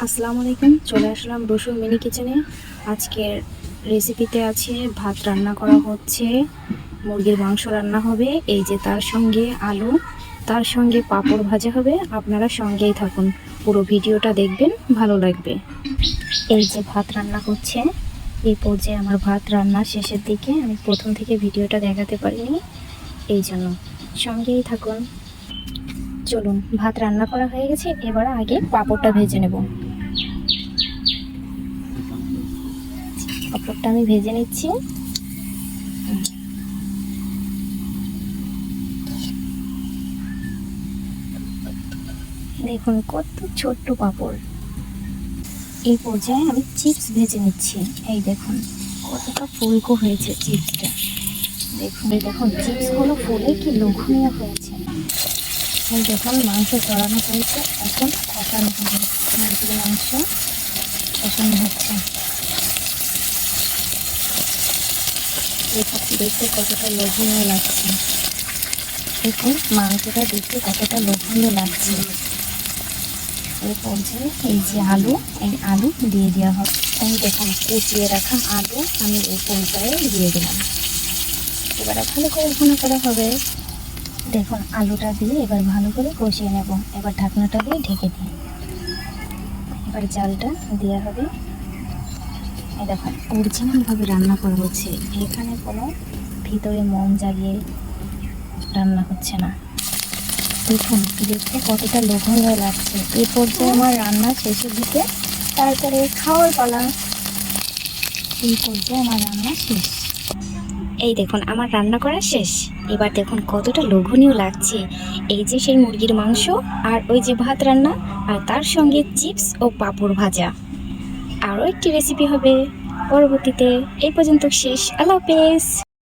আসসালামু আলাইকুম। চলে আসলাম রসুন মিনি কিচেনে। আজকের রেসিপিতে আছে ভাত রান্না করা হচ্ছে, মুরগির মাংস রান্না হবে, এই যে তার সঙ্গে আলু, তার সঙ্গে পাঁপড় ভাজা হবে। আপনারা সঙ্গেই থাকুন, পুরো ভিডিওটা দেখবেন, ভালো লাগবে। এই যে ভাত রান্না হচ্ছে, এই পর্যায়ে আমার ভাত রান্না শেষের দিকে, আমি প্রথম থেকে ভিডিওটা দেখাতে পারিনি, এই জন্য সঙ্গেই থাকুন। চলুন, ভাত রান্না করা হয়ে গেছে, এবার আগে পাঁপড়টা ভেজে নেব। পাঁপড়টা আমি ভেজে নিচ্ছি। দেখুন কত ছোট্ট পাঁপড়। এই পর্যায়ে আমি চিপস ভেজে নিচ্ছি। এই দেখুন কতটা ফুলকো হয়েছে চিপসটা। দেখুন চিপসগুলো ফুলে কি লোভনীয় হয়েছে। এই দেখুন মাংস চড়ানো হয়েছে, এখন কষানো হবে। মুরগির মাংস কষানো হচ্ছে। দেখতে কতটা লোভনীয় লাগছে। দেখুন মাংসটা দেখতে কতটা লোভনীয় লাগছে। এই পর্যায়ে এই যে আলু, এই আলু দিয়ে দেওয়া হবে। এই দেখুন কুচিয়ে রাখা আলু আমি এই পর্যায়ে দিয়ে দিলাম। এবারে ভালো করে ভুনা করা হবে। দেখুন আলুটা দিয়ে এবার ভালো করে কষিয়ে নেব। এবার ঢাকনাটা দিয়ে ঢেকে দিই। এবার জালটা দেওয়া হবে। এই দেখুন অরিজিনালভাবে রান্না করা হচ্ছে, এখানে কোনো ভিতরে মন জ্বালিয়ে রান্না হচ্ছে না। দেখুন দেখতে কতটা লোভনীয় লাগছে। এই পর্যায়ে আমার রান্না শেষের দিকে, তারপরে খাওয়ার পালা। এই পর্যায়ে আমার রান্না শেষ। এই দেখুন আমার রান্না করা শেষ। এবার দেখুন কতটা লোভনীয় লাগছে। এই যে সেই মুরগির মাংস, আর ওই যে ভাত রান্না, আর তার সঙ্গে চিপস ও পাঁপড় ভাজা। আরও একটি রেসিপি হবে পরবর্তীতে। এই পর্যন্ত শেষ। আল্লাহ হাফেজ।